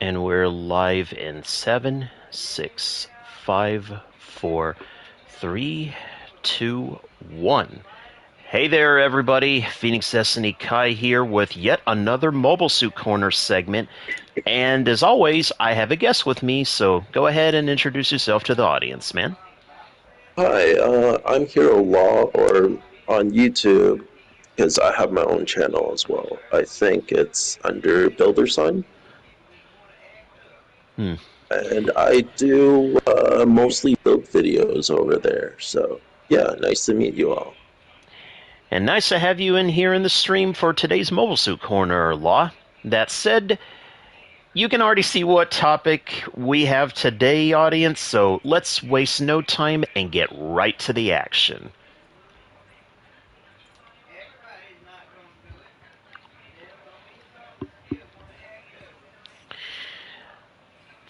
And we're live in 7, 6, 5, 4, 3, 2, 1. Hey there, everybody. Phoenix Destiny Kai here with yet another Mobile Suit Corner segment. And as always, I have a guest with me, so go ahead and introduce yourself to the audience, man. Hi, I'm Hero Law or on YouTube because I have my own channel as well. I think it's under Builder Sign, Hmm. and I do mostly build videos over there. So yeah, nice to meet you all. And nice to have you in here in the stream for today's Mobile Suit Corner, Law. That said, you can already see what topic we have today, audience, so let's waste no time and get right to the action.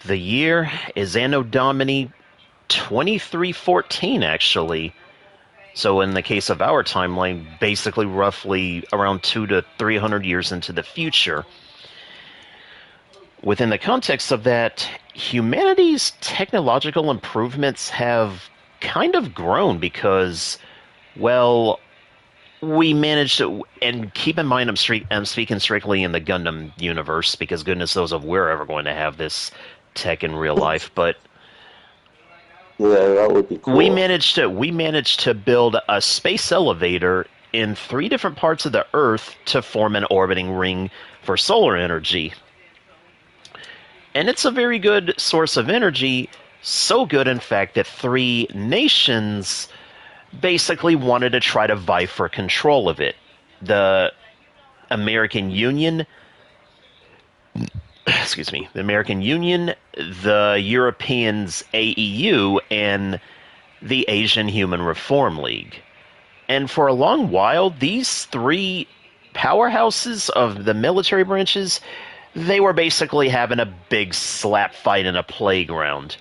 The year is Anno Domini 2314, actually. So in the case of our timeline, basically roughly around 200 to 300 years into the future. Within the context of that, humanity's technological improvements have kind of grown because, well, we managed to, and keep in mind I'm speaking strictly in the Gundam universe because goodness knows if we're ever going to have this tech in real life, but Yeah, that would be cool. we managed to build a space elevator in 3 different parts of the Earth to form an orbiting ring for solar energy. And it's a very good source of energy, so good in fact that 3 nations basically wanted to try to vie for control of it. The American Union, excuse me, the American Union, the Europeans AEU, and the Asian Human Reform League. And for a long while, these 3 powerhouses of the military branches, they were basically having a big slap fight in a playground.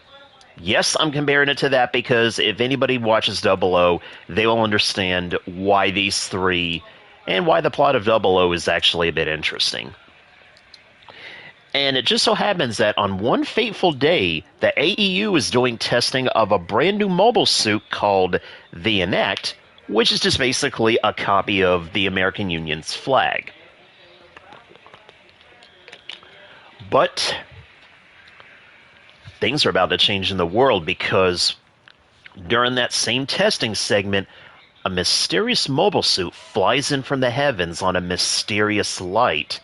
Yes, I'm comparing it to that because if anybody watches Double O, they will understand why these 3 and why the plot of Double O is actually a bit interesting. And it just so happens that on one fateful day, the AEU is doing testing of a brand new mobile suit called the Enact, which is just basically a copy of the American Union's flag. But things are about to change in the world because during that same testing segment, a mysterious mobile suit flies in from the heavens on a mysterious light.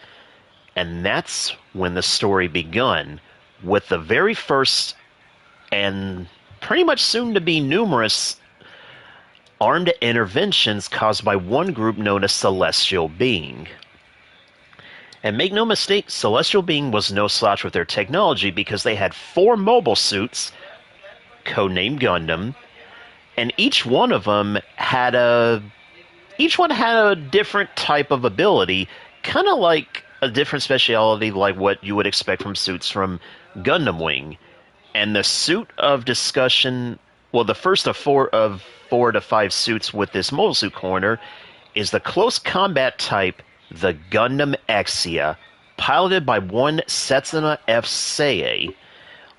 And that's when the story begun, with the very first and pretty much soon to be numerous armed interventions caused by one group known as Celestial Being. And make no mistake, Celestial Being was no slouch with their technology because they had 4 mobile suits, codenamed Gundam, and each one had a different type of ability, kind of like a different speciality like what you would expect from suits from Gundam Wing. And the suit of discussion, well, the first of 4 to 5 suits with this mobile suit corner is the close combat type, the Gundam Exia, piloted by one Setsuna F. Seiei.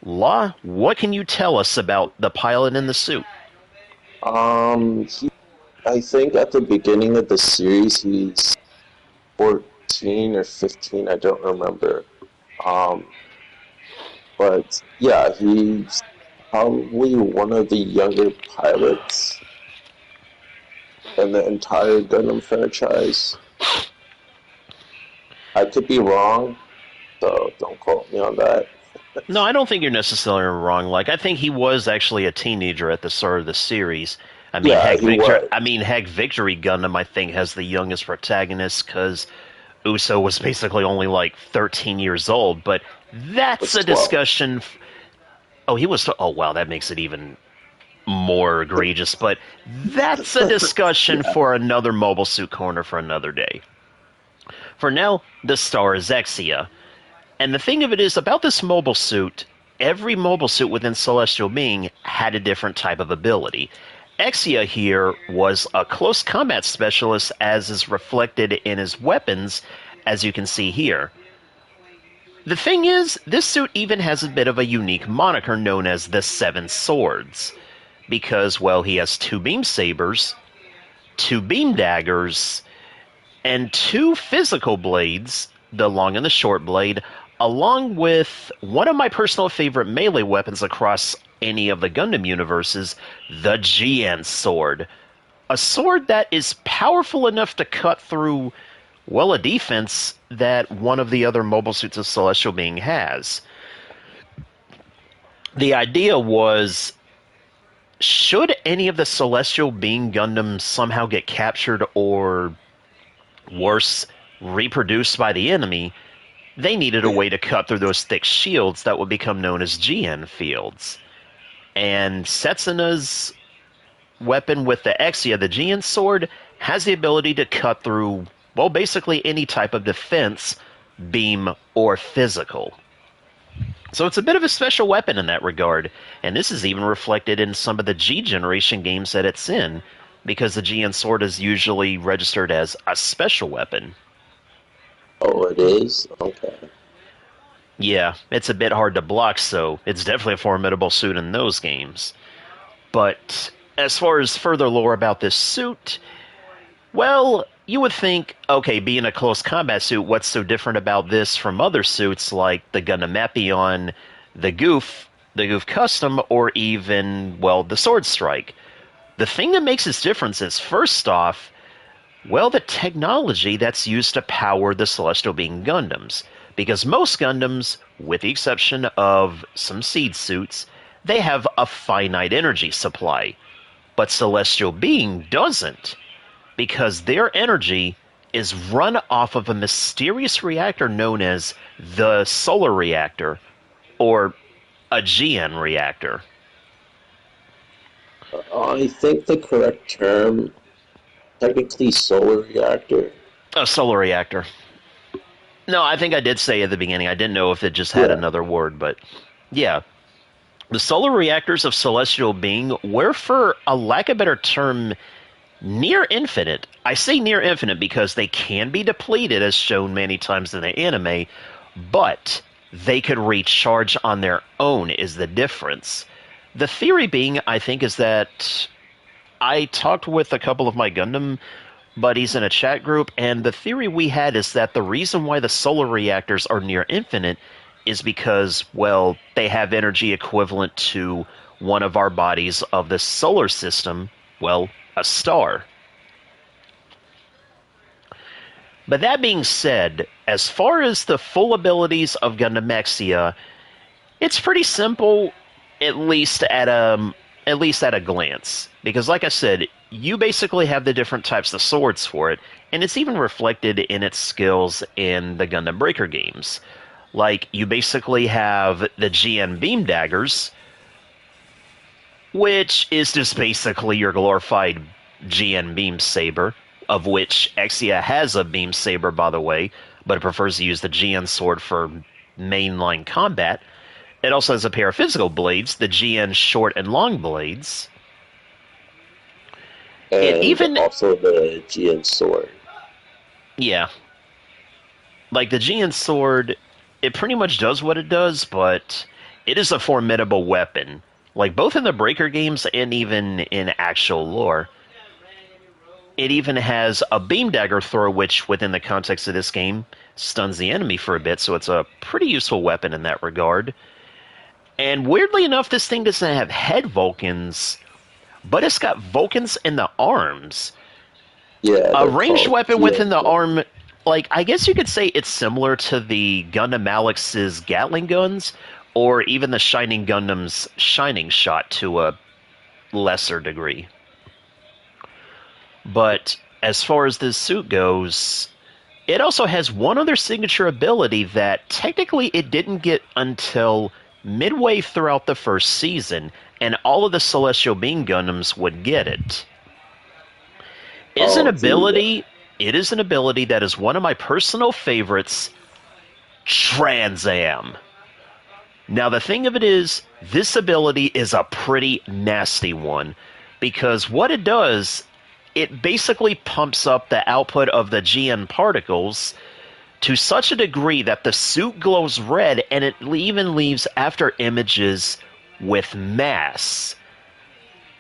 Law, what can you tell us about the pilot in the suit? He, I think at the beginning of the series he's 14 or 15. I don't remember. Um, but yeah, he's probably one of the younger pilots in the entire Gundam franchise. I could be wrong, so don't quote me on that. No, I don't think you're necessarily wrong. Like, I think he was actually a teenager at the start of the series. Yeah, he was. Heck, Victory Gundam, I think, has the youngest protagonist because Uso was basically only like 13 years old. But that's Was a 12. discussion. Oh, he was. Oh, wow, that makes it even more egregious. But that's a discussion Yeah. for another Mobile Suit Corner for another day. For now, the star is Exia. And the thing of it is, about this mobile suit, every mobile suit within Celestial Being had a different type of ability. Exia here was a close combat specialist, as is reflected in his weapons, as you can see here. The thing is, this suit even has a bit of a unique moniker known as the Seven Swords, because, well, he has two beam sabers, two beam daggers, and two physical blades, the long and the short blade, along with one of my personal favorite melee weapons across any of the Gundam universes, the GN sword. A sword that is powerful enough to cut through, well, a defense that one of the other mobile suits of Celestial Being has. The idea was, should any of the Celestial Being Gundams somehow get captured or, worse, reproduced by the enemy, they needed a way to cut through those thick shields that would become known as GN fields. And Setsuna's weapon with the Exia, the GN sword, has the ability to cut through, well, basically any type of defense, beam, or physical. So it's a bit of a special weapon in that regard, and this is even reflected in some of the G generation games that it's in, because the GN sword is usually registered as a special weapon. Oh, it is? Okay. Yeah, it's a bit hard to block, so it's definitely a formidable suit in those games. But as far as further lore about this suit, well, you would think, okay, being a close combat suit, what's so different about this from other suits like the Gundam Epion, the Goof Custom, or even, well, the Sword Strike? The thing that makes this difference is, first off, well, the technology that's used to power the Celestial Being Gundams. Because most Gundams, with the exception of some seed suits, they have a finite energy supply. But Celestial Being doesn't, because their energy is run off of a mysterious reactor known as the Solar Reactor, or a GN reactor. I think the correct term, technically solar reactor. A solar reactor. No, I think I did say at the beginning. I didn't know if it just had Yeah. another word, but yeah. The solar reactors of Celestial Being were, for a lack of a better term, near infinite. I say near infinite because they can be depleted, as shown many times in the anime, but they could recharge on their own, is the difference. The theory being, I think, is that I talked with a couple of my Gundam buddies in a chat group, and the theory we had is that the reason why the solar reactors are near infinite is because, well, they have energy equivalent to one of our bodies of the solar system, well, a star. But that being said, as far as the full abilities of Gundam Exia, it's pretty simple, at least at a glance. Because like I said, you basically have the different types of swords for it, and it's even reflected in its skills in the Gundam Breaker games. Like, you basically have the GN beam daggers, which is just basically your glorified GN beam saber, of which Exia has a beam saber, by the way, but it prefers to use the GN sword for mainline combat. It also has a pair of physical blades, the GN short and long blades. It And even, also the GN sword. yeah, like the GN sword, it pretty much does what it does, but it is a formidable weapon. Like both in the Breaker games and even in actual lore. It even has a beam dagger throw, which within the context of this game stuns the enemy for a bit, so it's a pretty useful weapon in that regard. And weirdly enough, this thing doesn't have head Vulcans, but it's got Vulcans in the arms. Yeah, A they're ranged called weapon within the GN. arm, like, I guess you could say it's similar to the Gundam Alex's Gatling guns, or even the Shining Gundam's Shining Shot to a lesser degree. But as far as this suit goes, it also has one other signature ability that technically it didn't get until midway throughout the first season, and all of the Celestial Being Gundams would get it. Is an Oh, ability. It is an ability that is one of my personal favorites, Transam. Now, the thing of it is, this ability is a pretty nasty one, because what it does, it basically pumps up the output of the GN particles to such a degree that the suit glows red and it even leaves after images with mass.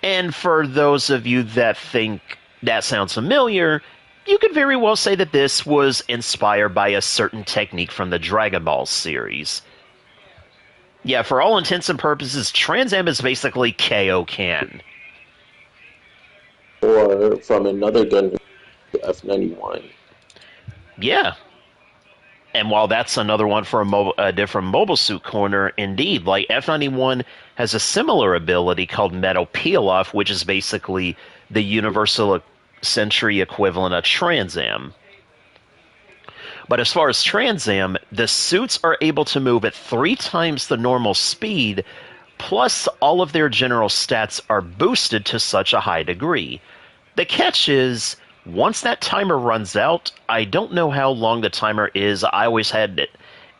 And for those of you that think that sounds familiar, you could very well say that this was inspired by a certain technique from the Dragon Ball series. Yeah, for all intents and purposes, Trans Am is basically Kaioken. Or from another Gundam, F91. Yeah. And while that's another one for a different Mobile Suit Corner, indeed, like F91 has a similar ability called Metal Peel Off, which is basically the Universal Century equivalent of Trans Am. But as far as Trans Am, the suits are able to move at 3 times the normal speed, plus all of their general stats are boosted to such a high degree. The catch is, once that timer runs out, I don't know how long the timer is. I always had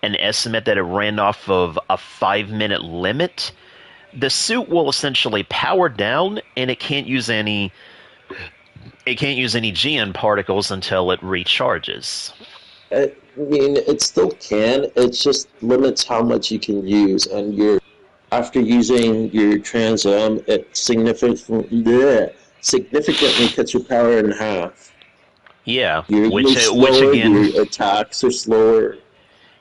an estimate that it ran off of a 5-minute limit. The suit will essentially power down, and it can't use any GN particles until it recharges. I mean, it still can. It just limits how much you can use, and after using your Trans Am, it significantly cuts your power in half. Yeah, You're which which slower. again, Your attacks are slower,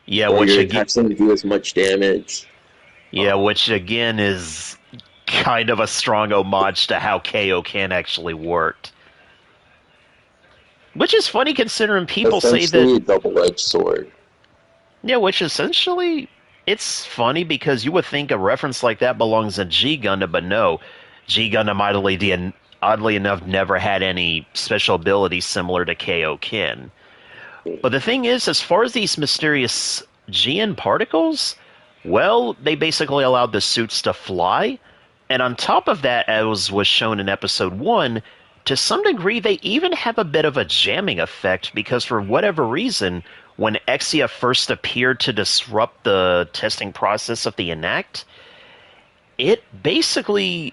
yeah, or which your again, attacks don't do as much damage. yeah, which again is kind of a strong homage to how Kaioken actually worked. Which is funny considering people say that. Essentially, a double-edged sword. Yeah, which essentially, it's funny because you would think a reference like that belongs in G Gundam, but no. G Gundam, oddly enough, never had any special abilities similar to Kaioken. But the thing is, as far as these mysterious GN particles, well, they basically allowed the suits to fly. And on top of that, as was shown in episode 1, to some degree, they even have a bit of a jamming effect because for whatever reason, when Exia first appeared to disrupt the testing process of the Enact, it basically,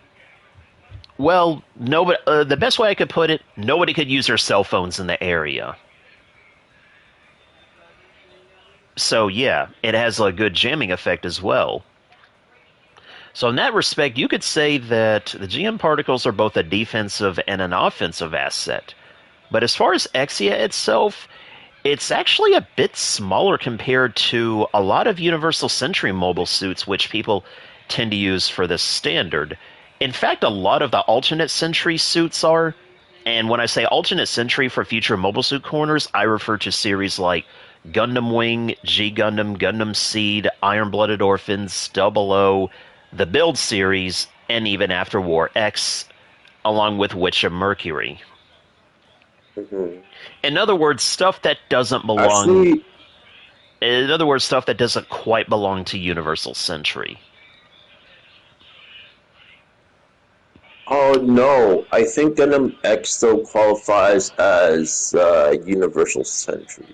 well, nobody, the best way I could put it, nobody could use their cell phones in the area. So yeah, it has a good jamming effect as well. So in that respect, you could say that the GM particles are both a defensive and an offensive asset. But as far as Exia itself, it's actually a bit smaller compared to a lot of Universal Century mobile suits, which people tend to use for this standard. In fact, a lot of the alternate Century suits are. And when I say alternate Century for future mobile suit corners, I refer to series like Gundam Wing, G Gundam, Gundam Seed, Iron Blooded Orphans, Double O, the Build series, and even After War X, along with Witch of Mercury. Mm-hmm. In other words, stuff that doesn't belong. Actually, In other words, stuff that doesn't quite belong to Universal Century. oh no, I think Gundam X still qualifies as Universal Century.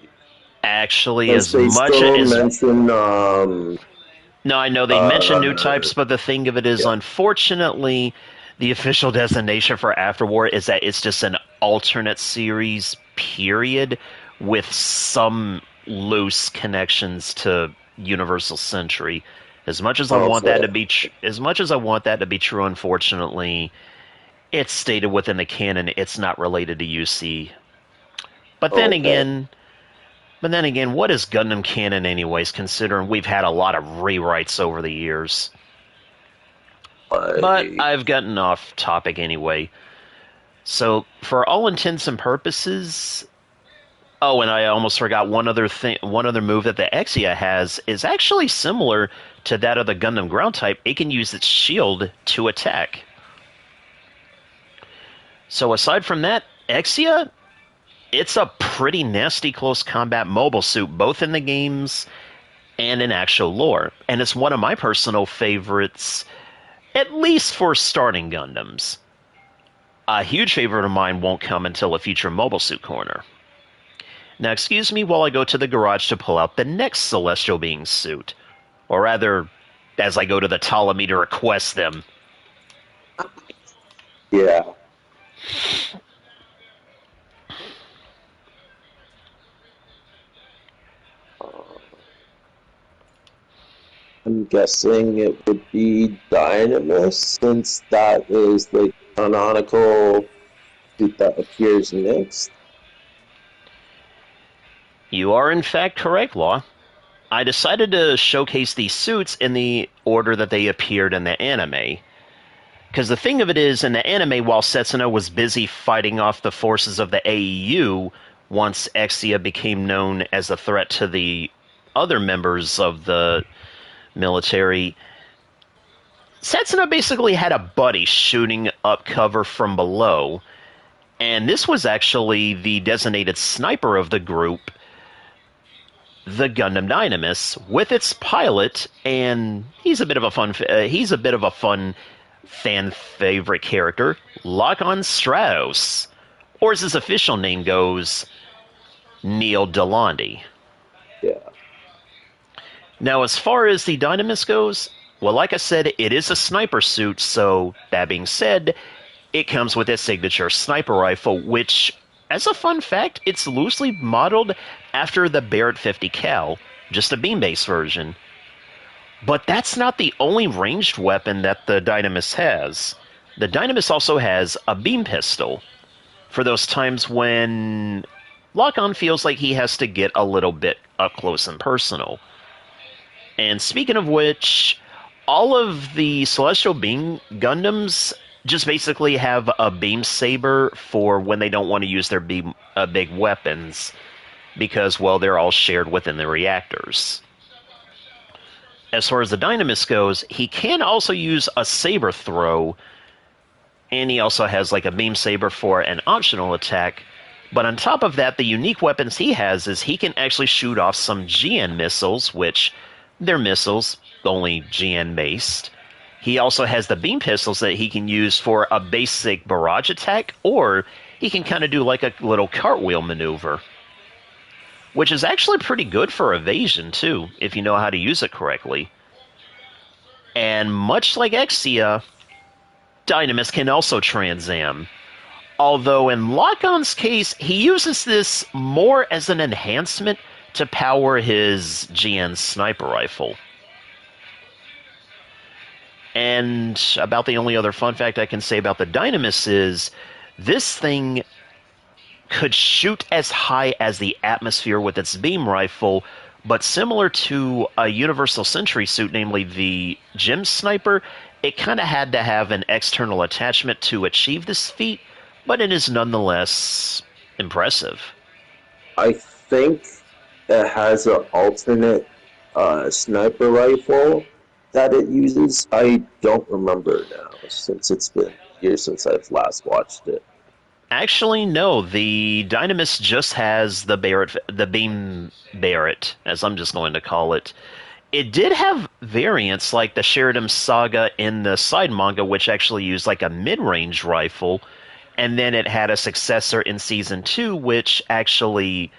Actually, Because as they much still as. mention, No, I know they mention new uh, types, but the thing of it is, yeah. unfortunately, the official designation for After War is that it's just an alternate series, period, with some loose connections to Universal Century. As much as I want that Okay. to be, as much as I want that to be true, unfortunately, it's stated within the canon it's not related to UC. But then Okay. again, what is Gundam canon anyways? Considering we've had a lot of rewrites over the years. But I, I've gotten off topic anyway. So, for all intents and purposes, oh, and I almost forgot one other thing. One other move that the Exia has is actually similar to that of the Gundam ground type. It can use its shield to attack. So, aside from that, Exia, it's a pretty nasty close combat mobile suit, both in the games and in actual lore. And it's one of my personal favorites, at least for starting Gundams. A huge favorite of mine won't come until a future Mobile Suit Corner. Now, excuse me while I go to the garage to pull out the next Celestial Being suit. Or rather, as I go to the Ptolemy to request them. yeah. I'm guessing it would be Dynamis, since that is the canonical suit that appears next. You are in fact correct, Law. I decided to showcase these suits in the order that they appeared in the anime. Because the thing of it is, in the anime, while Setsuna was busy fighting off the forces of the AEU, once Exia became known as a threat to the other members of the military, Setsuna basically had a buddy shooting up cover from below, and this was actually the designated sniper of the group, the Gundam Dynamis, with its pilot, and he's a bit of a fun fan favorite character, Lock-on Strauss, or as his official name goes, Neil Delandi. Yeah. Now, as far as the Dynamis goes, well, like I said, it is a sniper suit, so that being said, it comes with a signature sniper rifle, which, as a fun fact, it's loosely modeled after the Barrett 50 cal, just a beam-based version. But that's not the only ranged weapon that the Dynamis has. The Dynamis also has a beam pistol for those times when Lock-on feels like he has to get a little bit up close and personal. And speaking of which, all of the Celestial Beam Gundams just basically have a beam saber for when they don't want to use their big weapons, because, well, they're all shared within the reactors. As far as the Dynamis goes, he can also use a saber throw, and he also has like a beam saber for an optional attack. But on top of that, the unique weapons he has is he can actually shoot off some GN missiles, which they're missiles, only GN based. He also has the beam pistols that he can use for a basic barrage attack, or he can kind of do like a little cartwheel maneuver, which is actually pretty good for evasion too, if you know how to use it correctly. And much like Exia, Dynamis can also transam. Although in Lock-on's case, he uses this more as an enhancement to power his GN sniper rifle. And about the only other fun fact I can say about the Dynamis is this thing could shoot as high as the atmosphere with its beam rifle, but similar to a Universal Sentry suit, namely the Gem Sniper, it kind of had to have an external attachment to achieve this feat, but it is nonetheless impressive. I think it has an alternate sniper rifle that it uses. I don't remember now, since it's been years since I've last watched it. Actually, no. The Dynamis just has the Beam Barrett, as I'm just going to call it. It did have variants like the Sheridan Saga in the side manga, which actually used like a mid-range rifle, and then it had a successor in season 2, which actually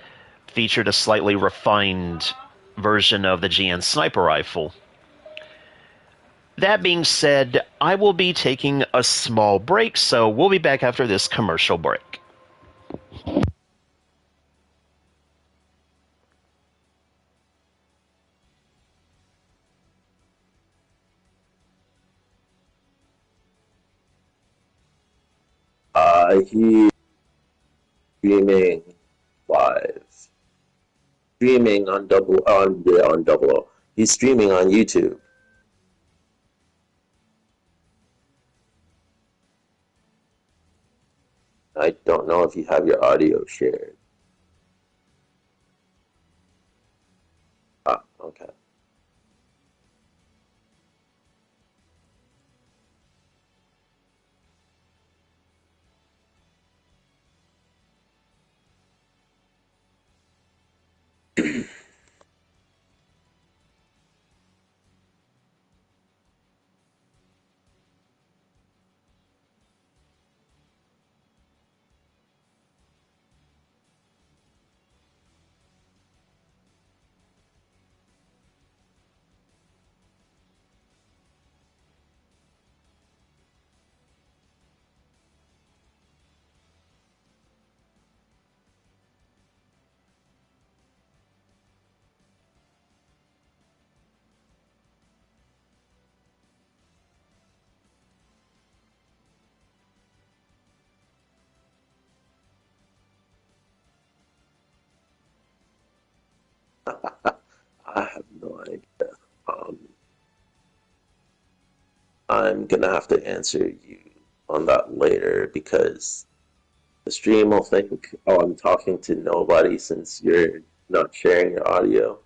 featured a slightly refined version of the GN sniper rifle. That being said, I will be taking a small break, so we'll be back after this commercial break. He's streaming live, streaming on double O. He's streaming on YouTube. I don't know if you have your audio shared. Ah, okay. I'm gonna have to answer you on that later because the stream will think, oh, I'm talking to nobody since you're not sharing your audio.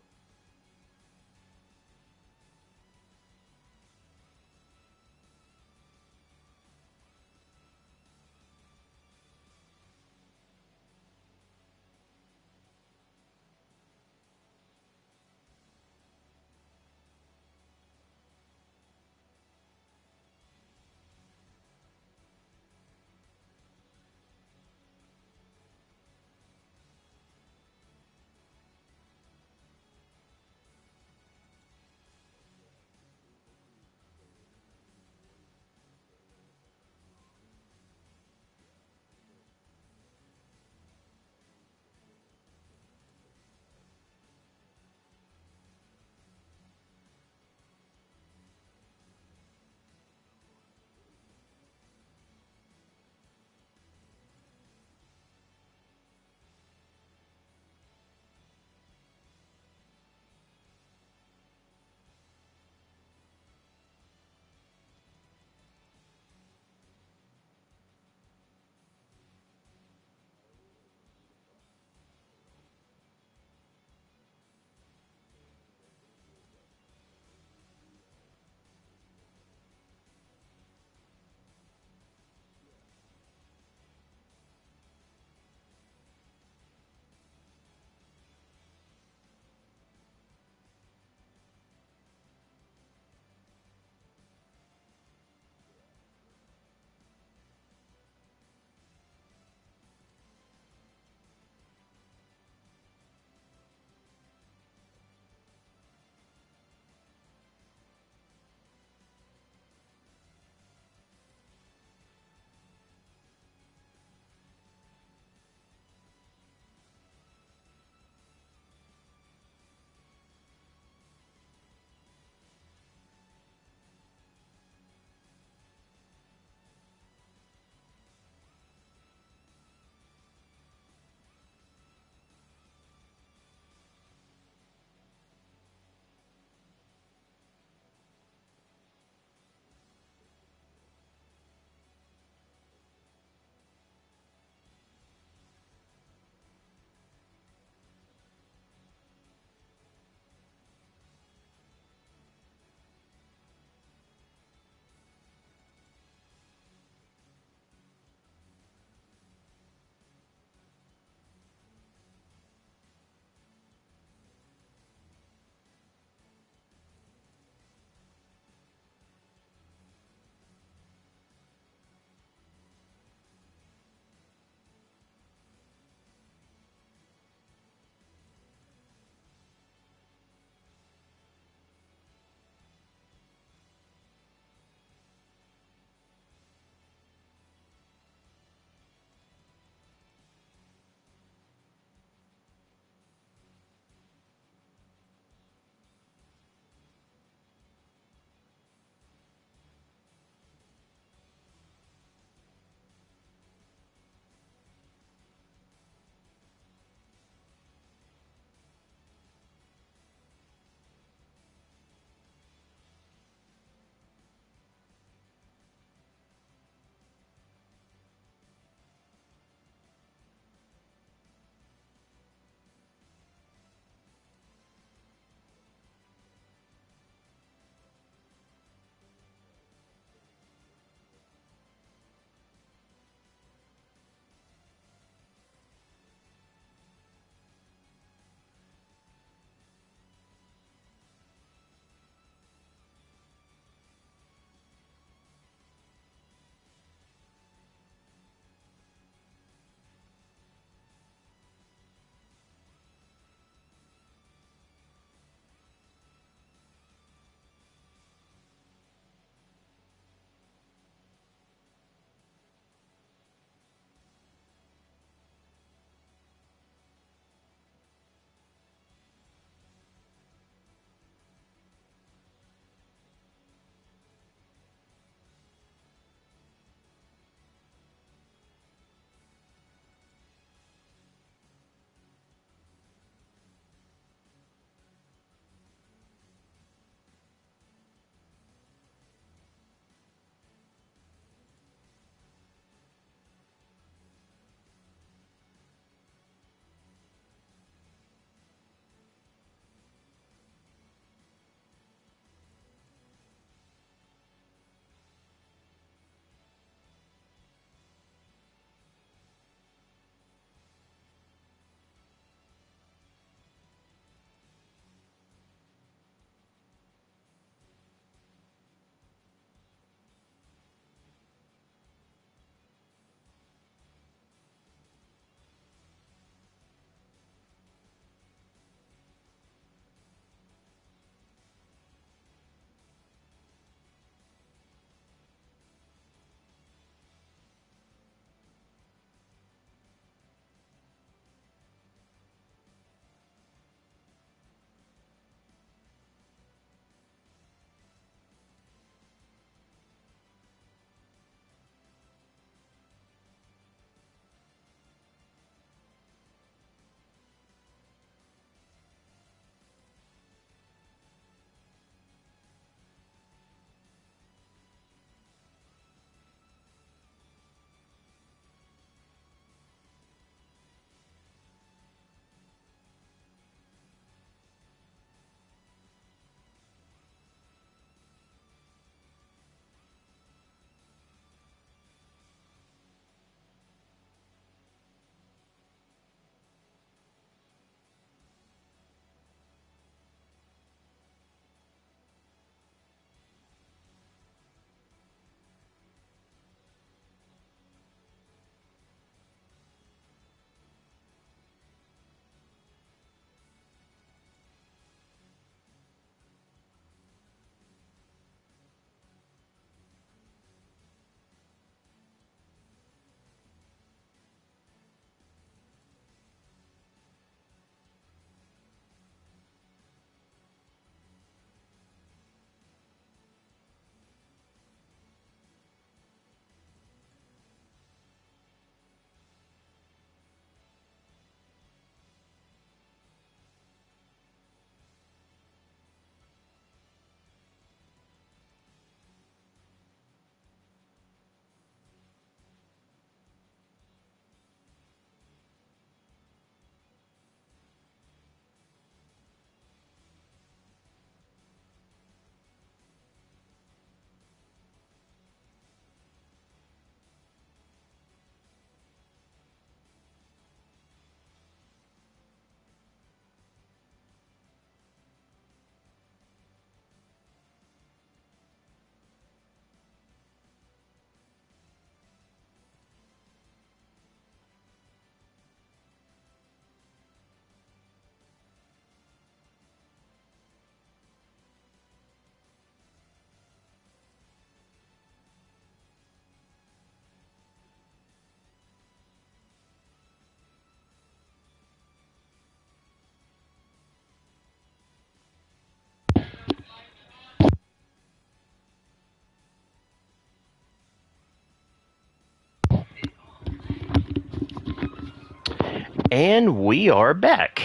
And we are back.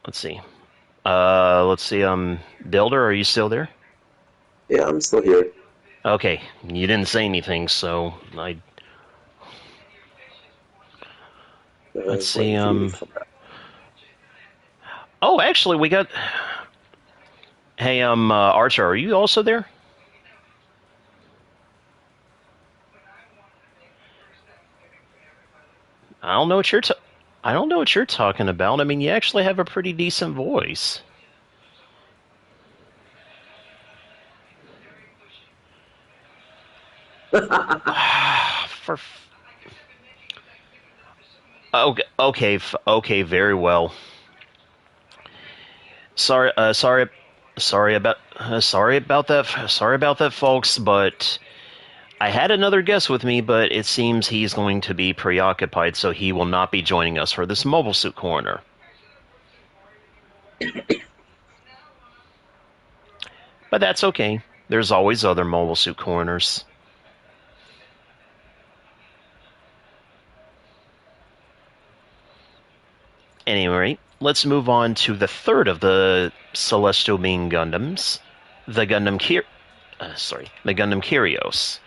Let's see. Builder, are you still there? Yeah, I'm still here. Okay, you didn't say anything, so let's see. Waiting for you to come back. Oh, actually, we got. Hey, Archer, are you also there? I don't know what you're. I don't know what you're talking about. I mean, you actually have a pretty decent voice. For okay, very well. Sorry, sorry about that. Sorry about that, folks. But I had another guest with me, but it seems he's going to be preoccupied, so he will not be joining us for this Mobile Suit Corner. But that's okay. There's always other Mobile Suit Corners. Anyway, let's move on to the third of the Celestial Being Gundams, the Gundam the Gundam Kyrios.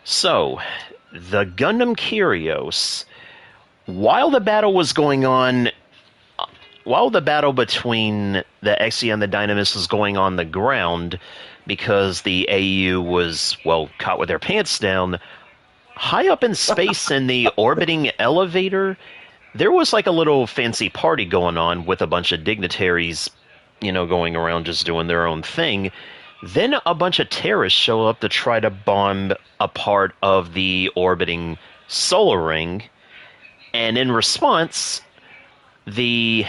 So, the Gundam Kyrios, while the battle was going on, while the battle between the Exia and the Dynamis was going on the ground, because the AU was, well, caught with their pants down, high up in space in the orbiting elevator, there was like a little fancy party going on with a bunch of dignitaries, going around just doing their own thing. Then a bunch of terrorists show up to try to bomb a part of the orbiting solar ring. And in response, the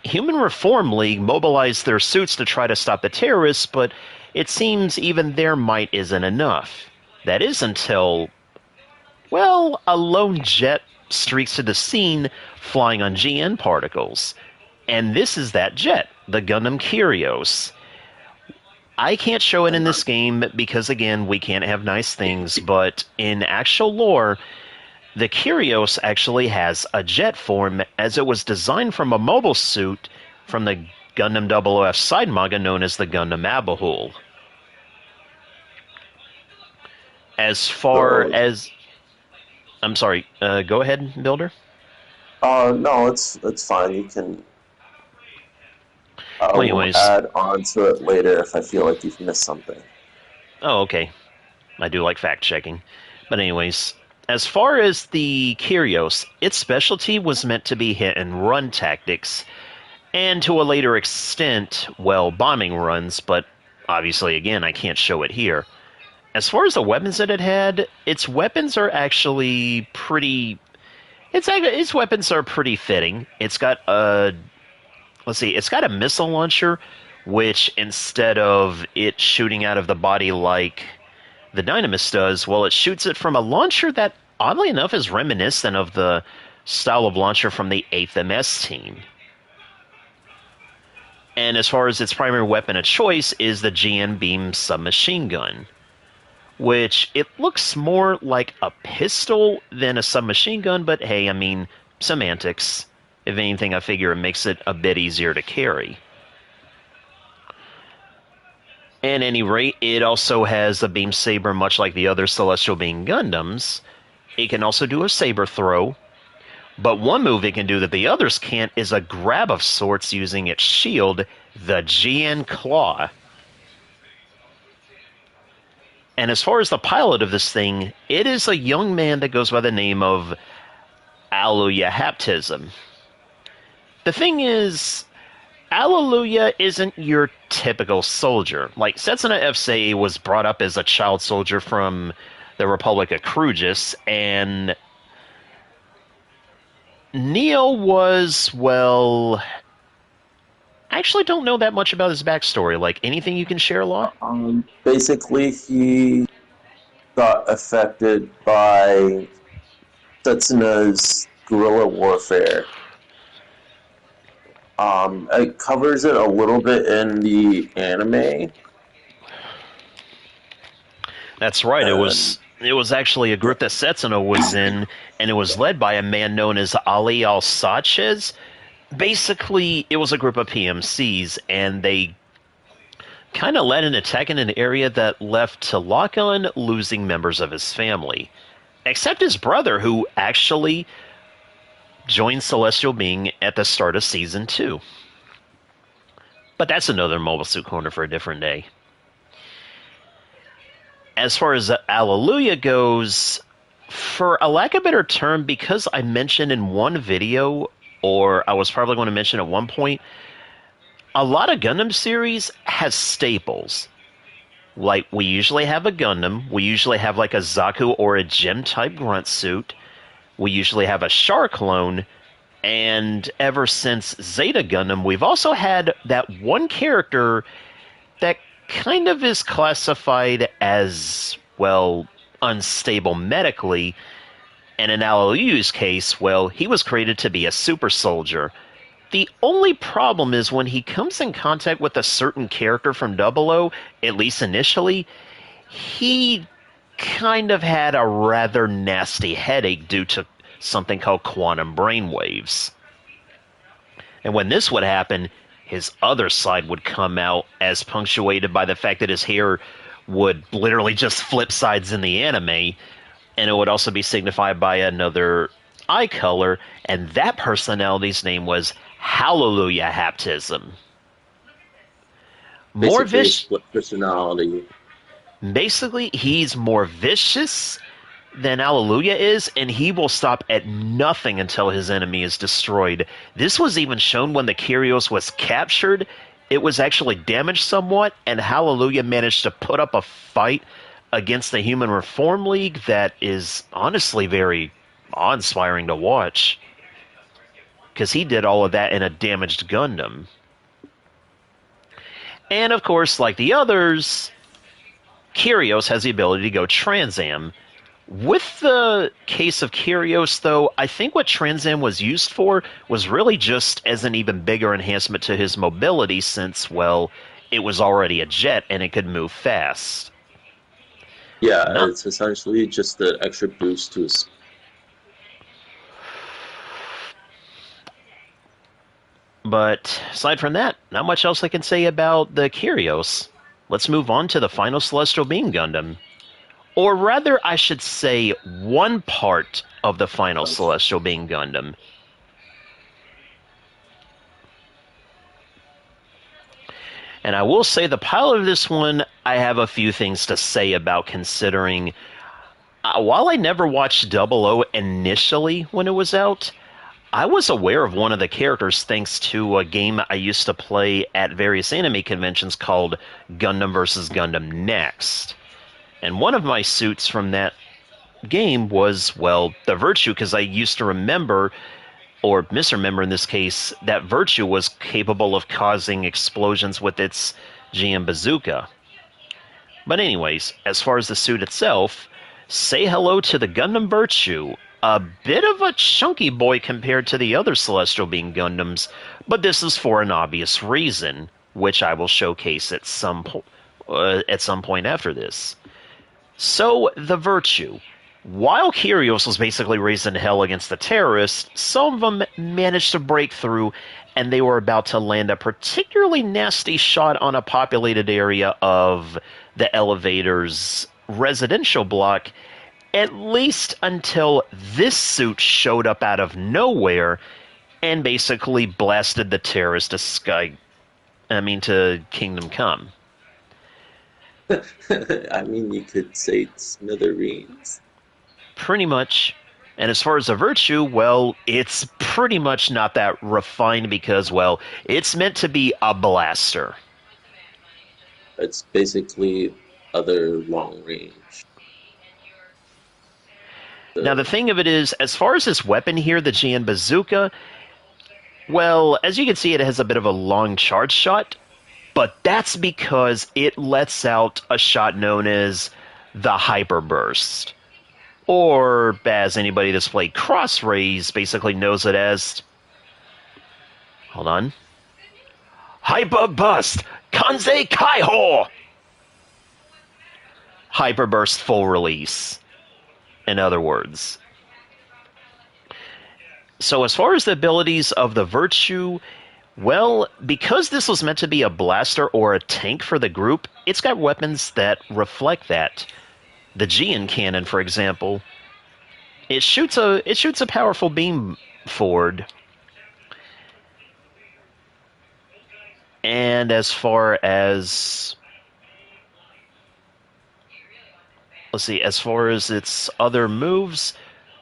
Human Reform League mobilized their suits to try to stop the terrorists, but it seems even their might isn't enough. That is until, well, a lone jet streaks to the scene flying on GN particles. And this is that jet, the Gundam Kyrios. I can't show it in this game because, again, we can't have nice things, but in actual lore, the Kyrios actually has a jet form, as it was designed from a mobile suit from the Gundam 00F side manga known as the Gundam Abahul. As far as... I'm sorry, go ahead, Builder. No, it's fine. You can. I Well, will anyways... add on to it later if I feel like you've missed something. Oh, okay. I do like fact-checking. But anyways, as far as the Kyrios, its specialty was meant to be hit-and-run tactics, and to a later extent, well, bombing runs, but obviously, again, I can't show it here. As far as the weapons that it had, its weapons are actually pretty... Its weapons are pretty fitting. It's got a... Let's see, it's got a missile launcher, which instead of it shooting out of the body like the Dynamis does, well, it shoots it from a launcher that, oddly enough, is reminiscent of the style of launcher from the 8th MS team. And as far as its primary weapon of choice is the GN Beam submachine gun, which it looks more like a pistol than a submachine gun, but hey, I mean, semantics. If anything, I figure it makes it a bit easier to carry. At any rate, it also has a beam saber much like the other Celestial Being Gundams. It can also do a saber throw, but one move it can do that the others can't is a grab of sorts using its shield, the GN Claw. And as far as the pilot of this thing, it is a young man that goes by the name of Alleluia Haptism. The thing is, Alleluia isn't your typical soldier. Like, Setsuna Fsei was brought up as a child soldier from the Republic of Crugis, and Neo was, well... I actually don't know that much about his backstory. Like, anything you can share, Law? Basically, he got affected by Setsuna's guerrilla warfare. It covers it a little bit in the anime, That's right. and It was actually a yeah, group that Setsuno was in, and it was led by a man known as Ali Al Sanchez. Basically, it was a group of PMCs, and they kind of led an attack in an area that left Talokan losing members of his family, except his brother, who actually joined Celestial Being at the start of season 2. But that's another Mobile Suit Corner for a different day. As far as Alleluia goes, for a lack of a better term, because I mentioned in one video, or I was probably going to mention at one point, a lot of Gundam series has staples. Like, we usually have a Gundam, we usually have like a Zaku or a Gem type grunt suit, we usually have a Char clone, and ever since Zeta Gundam, we've also had that one character that kind of is classified as, well, unstable medically. And in Alu's case, well, he was created to be a super soldier. The only problem is when he comes in contact with a certain character from Double O, at least initially, he kind of had a rather nasty headache due to something called quantum brainwaves. And when this would happen, his other side would come out, as punctuated by the fact that his hair would literally just flip sides in the anime, and it would also be signified by another eye color, and that personality's name was Hallelujah Haptism. More basically a vicious. split personality. Basically, he's more vicious than Alleluia is, and he will stop at nothing until his enemy is destroyed. This was even shown when the Kyrios was captured. It was actually damaged somewhat, and Hallelujah managed to put up a fight against the Human Reform League that is honestly very awe-inspiring to watch. Because he did all of that in a damaged Gundam. And of course, like the others, Kyrios has the ability to go Transam. With the case of Kyrios, though, I think what Transam was used for was really just as an even bigger enhancement to his mobility since, well, it was already a jet and it could move fast. Yeah, Not, it's essentially just the extra boost to his. but aside from that, not much else I can say about the Kyrios. Let's move on to the final Celestial Being Gundam. Or rather, I should say, one part of the final Celestial Being Gundam. And I will say the pilot of this one, I have a few things to say about, considering while I never watched Double O initially when it was out, I was aware of one of the characters thanks to a game I used to play at various anime conventions called Gundam vs. Gundam Next. And one of my suits from that game was, well, the Virtue, because I used to remember, or misremember in this case, that Virtue was capable of causing explosions with its GM bazooka. But anyways, as far as the suit itself, say hello to the Gundam Virtue. A bit of a chunky boy compared to the other Celestial Being Gundams, but this is for an obvious reason, which I will showcase at some point after this. So, the Virtue. While Kyrios was basically raised in hell against the terrorists, some of them managed to break through, and they were about to land a particularly nasty shot on a populated area of the elevator's residential block, at least until this suit showed up out of nowhere and basically blasted the terrorists to Kingdom Come. I mean, you could say smithereens. Pretty much. And as far as the Virtue, well, it's pretty much not that refined because, well, it's meant to be a blaster. It's basically other long range. Now, the The, thing of it is, as far as this weapon here, the GN Bazooka, well, as you can see, it has a bit of a long charge shot, but that's because it lets out a shot known as the Hyper Burst. Or, as anybody that's played Cross Rays basically knows it as. Hold on. Hyper Bust! Kanzei Kaiho! Hyper Burst full release, in other words. So as far as the abilities of the Virtue, well, because this was meant to be a blaster or a tank for the group, it's got weapons that reflect that. The Gian cannon, for example, it shoots a powerful beam forward. And as far as as far as its other moves,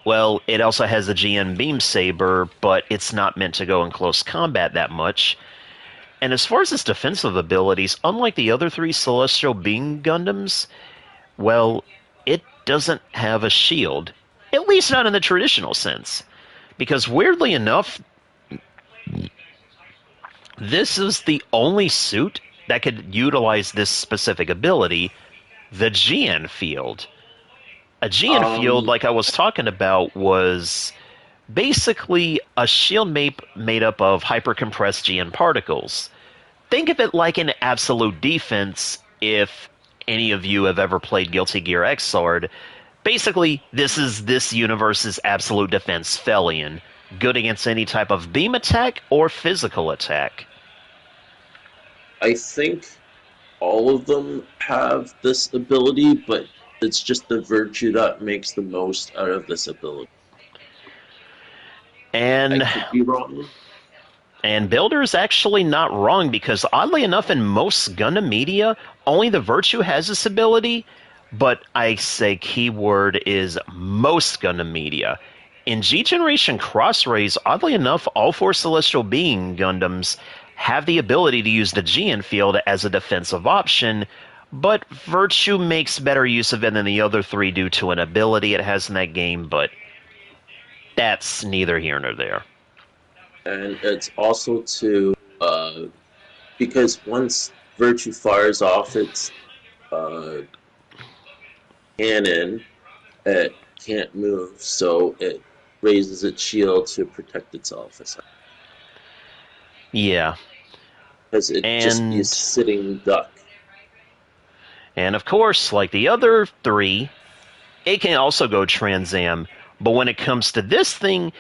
well, it also has the GN Beam Saber, but it's not meant to go in close combat that much. And as far as its defensive abilities, unlike the other three Celestial Being Gundams, well, it doesn't have a shield. At least not in the traditional sense. Because weirdly enough, this is the only suit that could utilize this specific ability, the GN field. A GN field, like I was talking about, was basically a shield made up of hypercompressed GN particles. Think of it like an absolute defense if any of you have ever played Guilty Gear Xrd. Basically, this is this universe's absolute defense Felion, good against any type of beam attack or physical attack. I think all of them have this ability, but it's just the Virtue that makes the most out of this ability. And I could be wrong. And Builder's actually not wrong, because oddly enough, in most Gundam media, only the Virtue has this ability, but I say keyword is most Gundam media. In G Generation Cross Rays, oddly enough, all four Celestial Being Gundams have the ability to use the GN field as a defensive option, but Virtue makes better use of it than the other three due to an ability it has in that game, but that's neither here nor there. And it's also because once Virtue fires off its cannon, it can't move, so it raises its shield to protect itself. Yeah. Because it just is sitting duck. And of course, like the other three, it can also go Trans Am. But when it comes to this thing,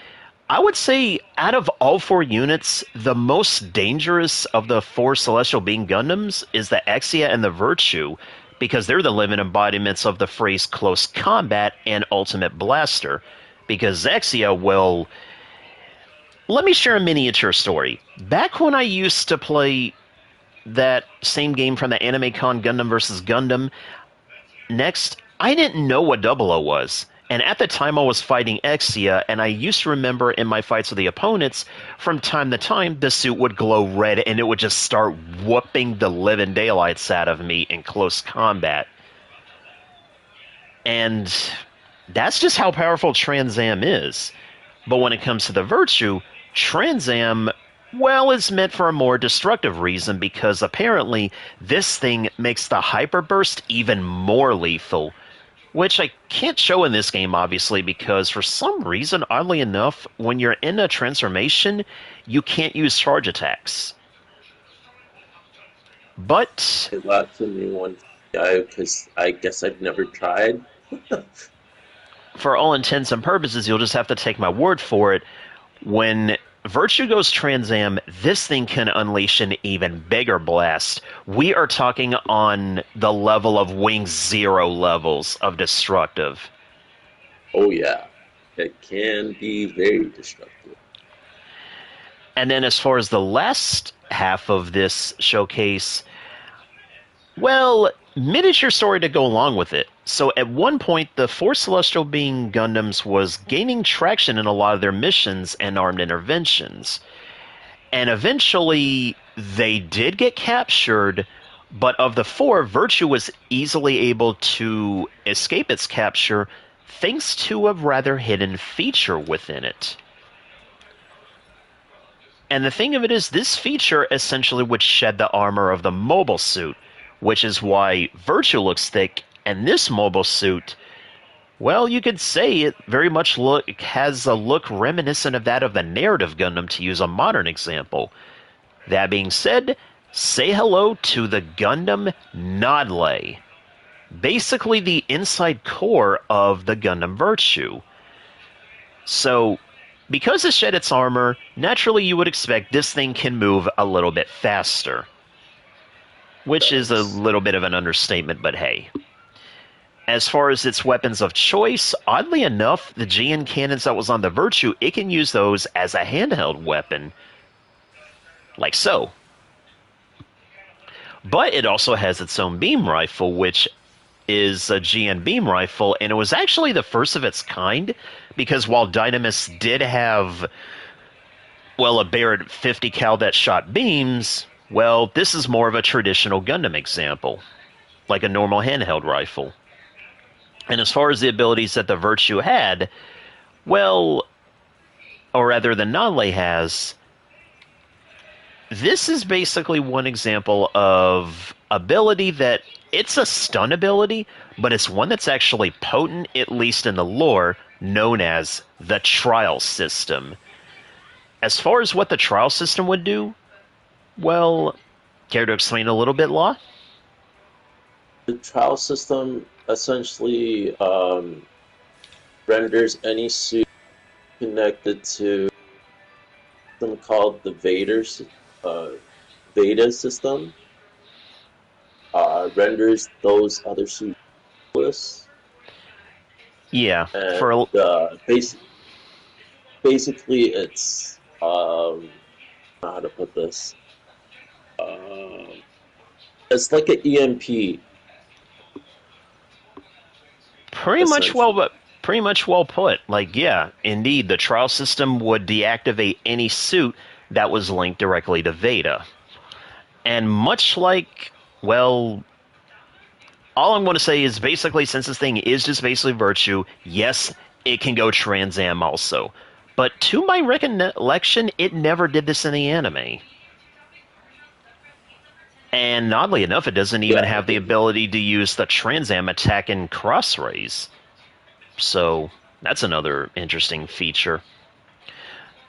I would say out of all four units, the most dangerous of the four Celestial Being Gundams is the Exia and the Virtue, because they're the living embodiments of the phrase close combat and ultimate blaster. Because Exia will... Let me share a miniature story. Back when I used to play that same game from the Anime Con Gundam vs. Gundam, next, I didn't know what 00 was. And at the time I was fighting Exia, and I used to remember in my fights with the opponents, from time to time, the suit would glow red and it would just start whooping the living daylights out of me in close combat. And that's just how powerful Trans Am is. But when it comes to the Virtue, Trans Am, well, is meant for a more destructive reason, because apparently this thing makes the Hyper Burst even more lethal. Which I can't show in this game, obviously, because for some reason, oddly enough, when you're in a transformation, you can't use charge attacks. But... That's a new one, because I guess I've never tried. For all intents and purposes, you'll just have to take my word for it. When Virtue goes Trans Am, this thing can unleash an even bigger blast. We are talking on the level of Wing Zero levels of destructive. Oh yeah, it can be very destructive. And then as far as the last half of this showcase, well, miniature story to go along with it. So at one point, the four Celestial Being Gundams was gaining traction in a lot of their missions and armed interventions. And eventually, they did get captured, but of the four, Virtue was easily able to escape its capture thanks to a rather hidden feature within it. And the thing of it is, this feature essentially would shed the armor of the mobile suit, which is why Virtue looks thick, and this mobile suit, well, you could say it very much has a look reminiscent of that of the narrative Gundam, to use a modern example. That being said, Say hello to the Gundam Nodley, basically the inside core of the Gundam Virtue. So, because it shed its armor, naturally you would expect this thing can move a little bit faster. Which is a Does. little bit of an understatement, but hey. As far as its weapons of choice, oddly enough, the GN cannons that was on the Virtue, it can use those as a handheld weapon. Like so. But it also has its own beam rifle, which is a GN beam rifle, and it was actually the first of its kind, because while Dynamis did have, well, a Barrett 50 cal that shot beams, well, this is more of a traditional Gundam example, like a normal handheld rifle. And as far as the abilities that the Virtue had, well, or rather the Nodley has, this is basically one example of ability that it's a stun ability, but it's one that's actually potent, at least in the lore, known as the trial system. As far as what the trial system would do, well, care to explain a little bit, Law? The trial system essentially renders any suit connected to something called the uh, Veda system, renders those other suits useless, Yeah, and for basically it's how to put this. Um, it's like an EMP pretty much well, essentially. but pretty much well put. Like, yeah, indeed, the trial system would deactivate any suit that was linked directly to Veda. And much like, well, all I'm going to say is basically, since this thing is just basically Virtue, yes, it can go Trans Am also. But to my recollection, it never did this in the anime. And oddly enough, it doesn't even Yeah, have it the did. ability to use the Trans Am attack in Cross Rays. So that's another interesting feature.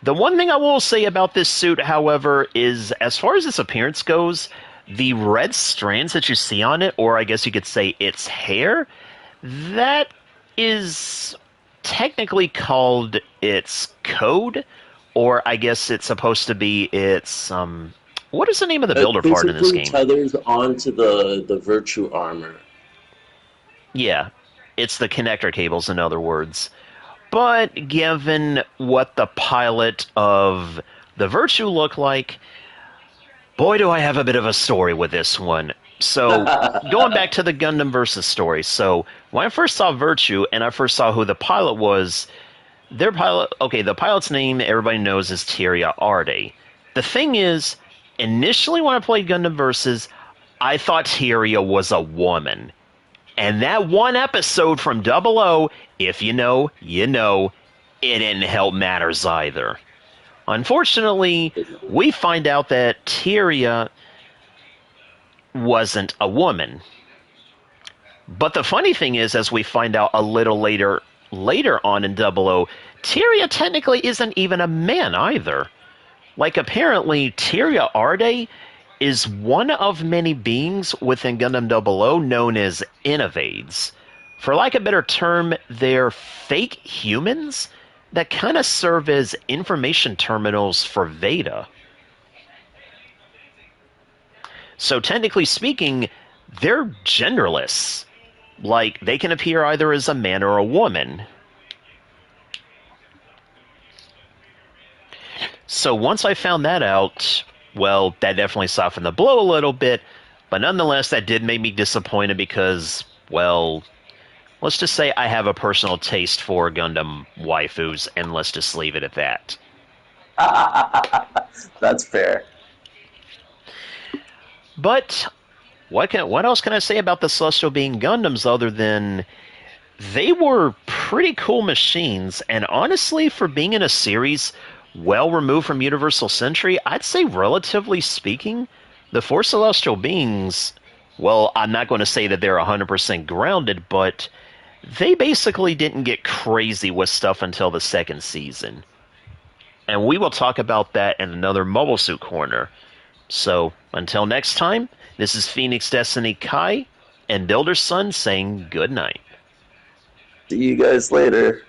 The one thing I will say about this suit, however, is as far as its appearance goes, the red strands that you see on it, or I guess you could say its hair, that is technically called its code, or I guess it's supposed to be its what is the name of the It builder part in this basically game? tethers onto the virtue armor. Yeah, it's the connector cables, in other words. But given what the pilot of the Virtue looked like, boy, do I have a bit of a story with this one. So, going back to the Gundam versus story. So, when I first saw Virtue and I first saw who the pilot was, their pilot, okay, the pilot's name everybody knows is Tyria Arde. The thing is, initially when I played Gundam Versus, I thought Tyria was a woman. And that one episode from Double O, if you know, you know, it didn't help matters either. Unfortunately, we find out that Tyria wasn't a woman. But the funny thing is, as we find out a little later on in Double O, Tyria technically isn't even a man either. Like, apparently, Tyria Arde is one of many beings within Gundam 00 known as Innovades. For lack of a better term, they're fake humans that kind of serve as information terminals for Veda. So technically speaking, they're genderless. Like, they can appear either as a man or a woman. So once I found that out, well, that definitely softened the blow a little bit, but nonetheless, that did make me disappointed because, well, let's just say I have a personal taste for Gundam waifus, and let's just leave it at that. That's fair. But what else can I say about the Celestial Being Gundams other than they were pretty cool machines, and honestly, for being in a series well removed from Universal Century, I'd say relatively speaking, the four Celestial Beings, well, I'm not going to say that they're 100% grounded, but they basically didn't get crazy with stuff until the second season. And we will talk about that in another Mobile Suit Corner. So, until next time, this is Phoenix Destiny Kai and Builder's Son saying good night. See you guys later.